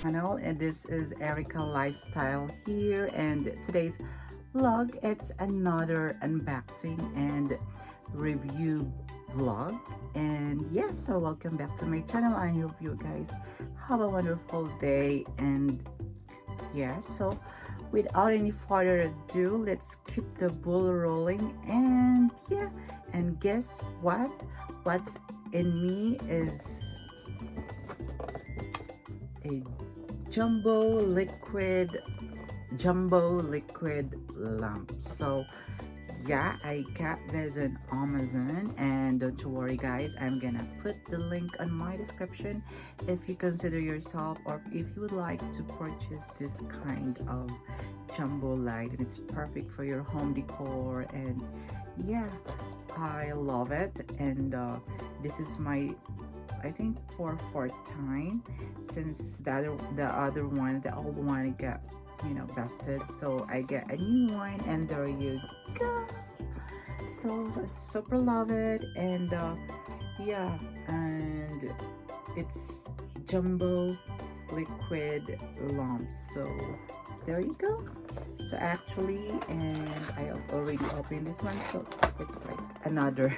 channel, and this is Erica Lifestyle here, and today's vlog, it's another unboxing and review vlog. And yeah, so welcome back to my channel. I hope you guys have a wonderful day. And yeah, so without any further ado, let's keep the ball rolling. And yeah, and guess what, what's in me is a jumbo liquid lamp. So yeah, I got this on Amazon, and don't you worry guys, I'm gonna put the link on my description if you consider yourself, or if you would like to purchase this kind of jumbo light. And it's perfect for your home decor. And yeah, I love it. And this is my, I think, fourth time, since the other one, the old one, got, busted. So I get a new one, and there you go. So I super love it. And yeah, and it's jumbo liquid lamp. So there you go. So actually, and I have already opened this one, so it's like another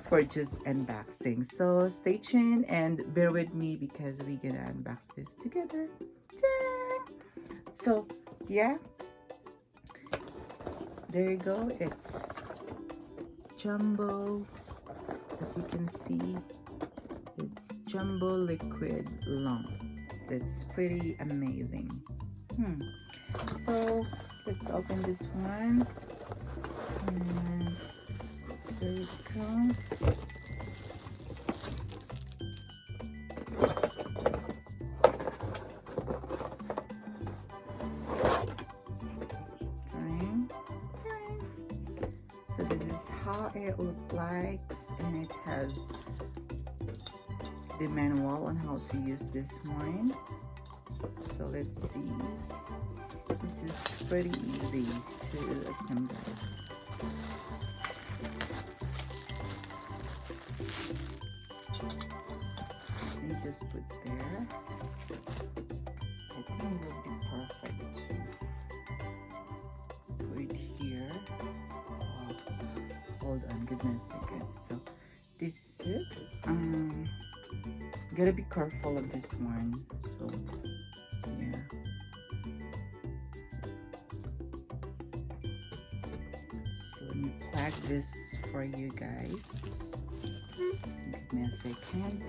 for just unboxing. So stay tuned and bear with me because we're gonna unbox this together. So yeah, there you go. It's jumbo, as you can see, it's jumbo liquid lamp. It's pretty amazing. So let's open this one, and there you go. So this is how it looks like, and it has the manual on how to use this one. So let's see. This is pretty easy to assemble. You just put there. I think it will be perfect to put it here. Hold on, give me a second. So this is it. Gotta be careful of this one. So yeah. So let me plug this for you guys. Give me a second.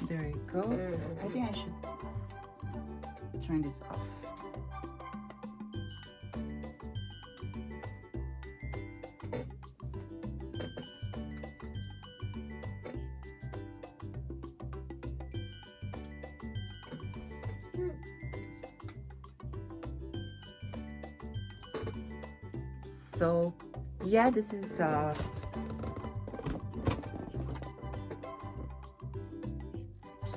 There you go. I think I should turn this off. So yeah, this is so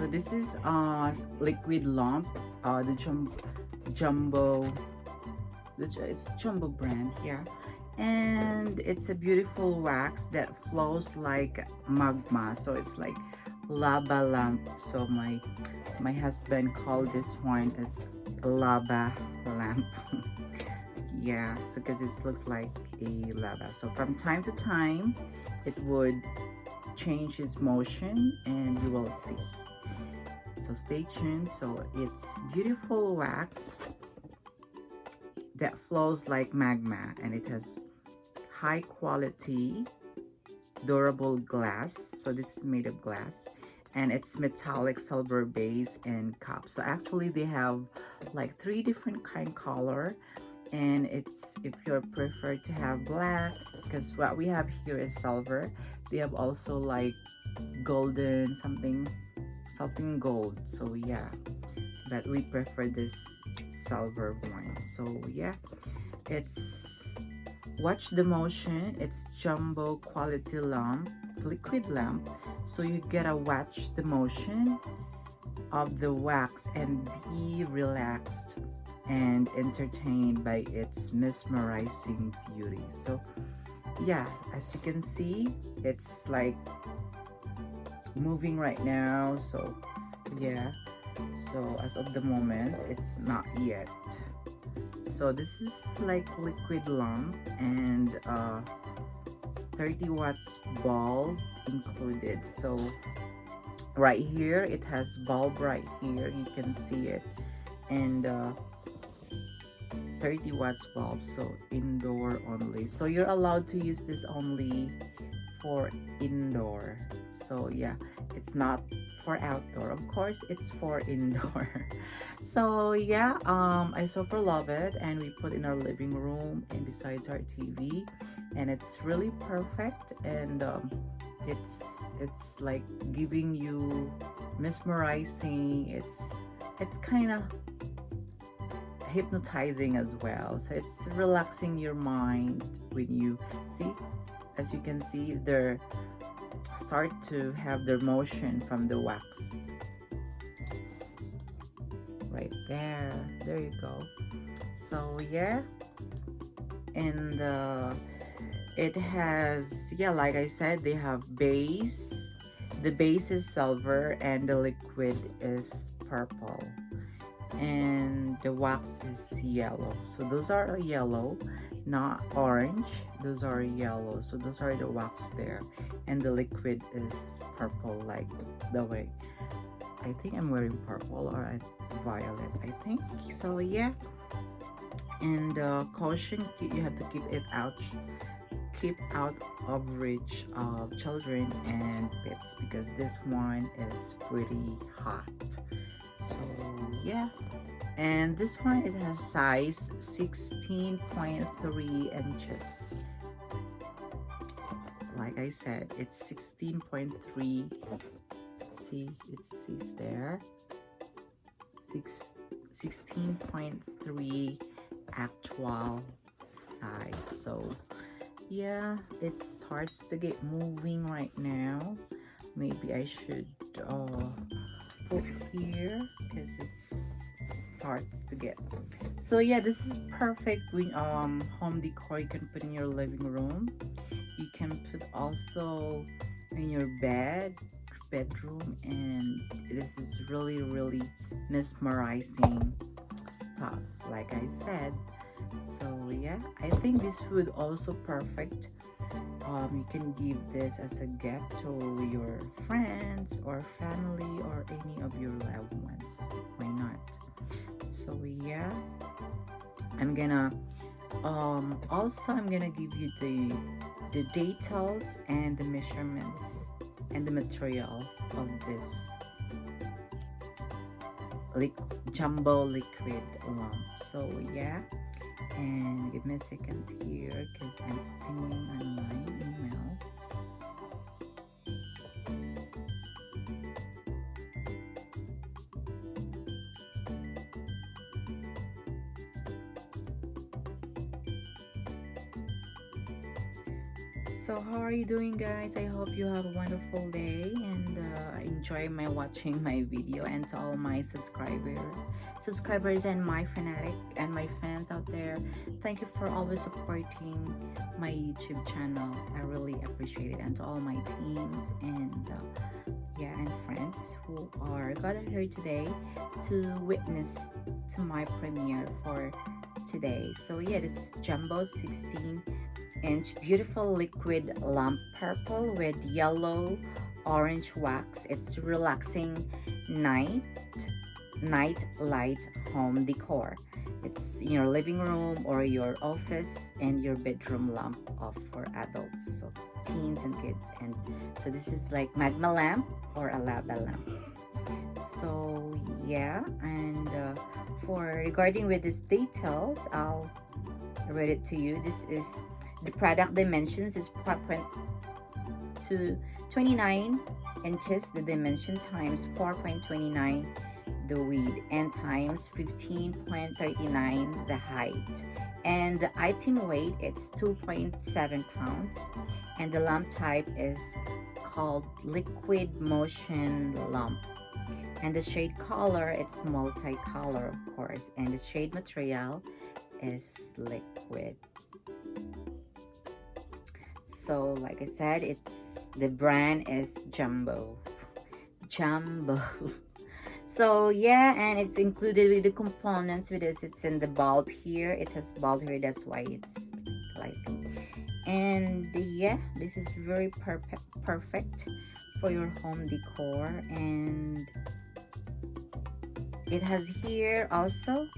this is liquid lamp, the jumbo, it's jumbo brand, yeah. And it's a beautiful wax that flows like magma, so it's like lava lamp. So my husband called this one as lava lamp. Yeah, so because it looks like a lava, so from time to time it would change its motion, and you will see. So stay tuned. So it's beautiful wax that flows like magma, and it has high quality durable glass. So this is made of glass, and it's metallic silver base and cup. So actually they have like 3 different kind color, and it's, if you're preferred to have black, because what we have here is silver, they have also like golden something gold. So yeah, but we prefer this silver one. So yeah, it's watch the motion. It's jumbo quality lamp, liquid lamp, so you gotta watch the motion of the wax and be relaxed and entertained by its mesmerizing beauty. So yeah, as you can see, it's like moving right now. So yeah, so as of the moment, it's not yet. So this is like liquid lamp and 30 watts bulb included. So right here it has bulb right here, you can see it, and 30 watts bulb, so indoor only. So you're allowed to use this only for indoor. So yeah, it's not for outdoor, of course it's for indoor. So yeah, I super love it, and we put in our living room and besides our TV, and it's really perfect. And it's like giving you mesmerizing. It's kind of hypnotizing as well, so it's relaxing your mind when you see, as you can see, they're start to have their motion from the wax right there. There you go. So yeah, and it has, yeah, like I said, they have base. The base is silver and the liquid is purple, and the wax is yellow. So those are yellow, not orange. Those are yellow. So those are the wax there, and the liquid is purple, like the way I think I'm wearing purple or violet, I think. So yeah, and caution, you have to keep out of reach of children and pets, because this one is pretty hot. So yeah, and this one, it has size 16.3 inches. Like I said, it's 16.3. See, it says there 16.3 actual size. So yeah, it starts to get moving right now. Maybe I should put here because it starts to get. So yeah, this is perfect when home decor you can put in your living room. You can put also in your bedroom, and this is really mesmerizing stuff, like I said. So yeah, I think this would also perfect. You can give this as a gift to your friends or family or any of your loved ones. Why not? So yeah, I'm gonna give you the details and the measurements and the materials of this jumbo liquid lamp. So yeah, and give me a second here because I'm opening on my email. So how are you doing, guys? I hope you have a wonderful day and enjoy watching my video. And to all my subscribers and my fanatic and my fans out there, thank you for always supporting my YouTube channel. I really appreciate it. And to all my teams and and friends who are gathered here today to witness to my premiere for today. So yeah, this is Jumbo 16-inch beautiful liquid lamp, purple with yellow orange wax. It's relaxing night light home decor. It's in your living room or your office and your bedroom lamp for adults, so teens and kids. And so this is like magma lamp or a lava lamp. So yeah, and for regarding with these details, I'll read it to you. This is the product dimensions is 4.29 inches, the dimension times 4.29 the width and times 15.39 the height. And the item weight, it's 2.7 pounds. And the lamp type is called liquid motion lamp. And the shade color, it's multicolor, of course. And the shade material is liquid. So like I said, it's the brand is Jumbo. So yeah, and it's included with the components with this. It's in the bulb here. It has bulb here, that's why it's like. And yeah, this is very perfect for your home decor. And it has here also,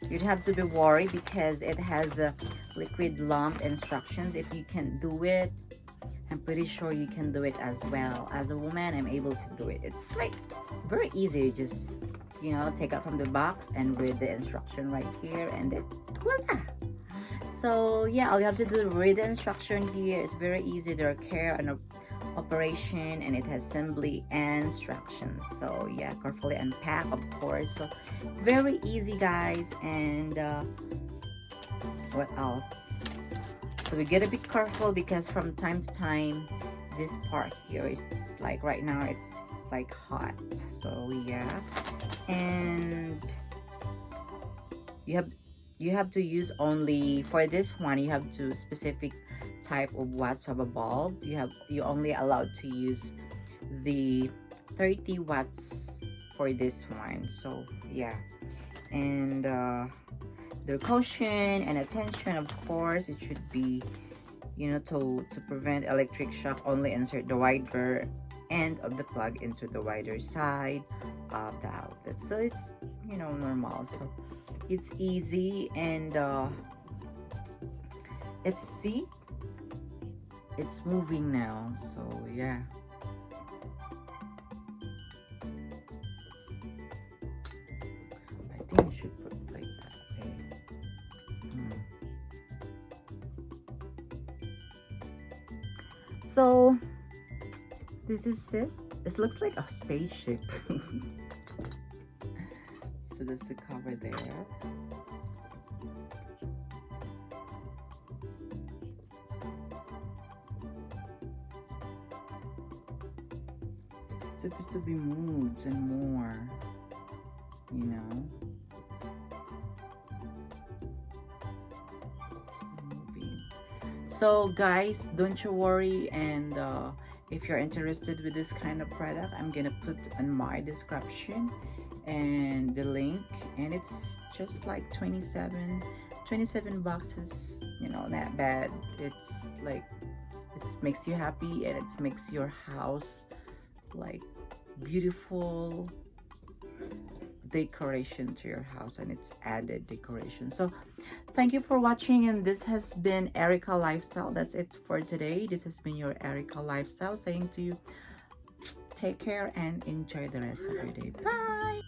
you'd have to be worried because it has a liquid lamp instructions. If you can do it, I'm pretty sure you can do it as well. As a woman, I'm able to do it. It's like very easy. Just, you know, take out from the box and read the instruction right here, and then voila. So yeah, all you have to do is read the instruction here. It's very easy. There are care and operation, and it has assembly and instructions. So yeah, carefully unpack, of course. So very easy, guys. And what else? So we gotta be careful because from time to time this part here is like, right now it's like hot. So yeah, and you have to use only for this one. You have to specific type of watts of a bulb. You only allowed to use the 30 watts for this one. So yeah, and the caution and attention, of course, it should be, you know, to prevent electric shock, only insert the wider end of the plug into the wider side of the outlet. So it's, you know, normal. So it's easy. And it's moving now. So yeah, I think you should put like that. So this is it. It looks like a spaceship. So that's the cover there. It's supposed to be moves and more, you know. So guys, don't you worry. And if you're interested with this kind of product, I'm gonna put in my description and the link. And it's just like 27 boxes, you know, not bad. It's like, it makes you happy, and it makes your house like beautiful decoration to your house, and it's added decoration. So thank you for watching, and this has been Erica Lifestyle. That's it for today. This has been your Erica Lifestyle saying to you, take care and enjoy the rest of your day. Bye.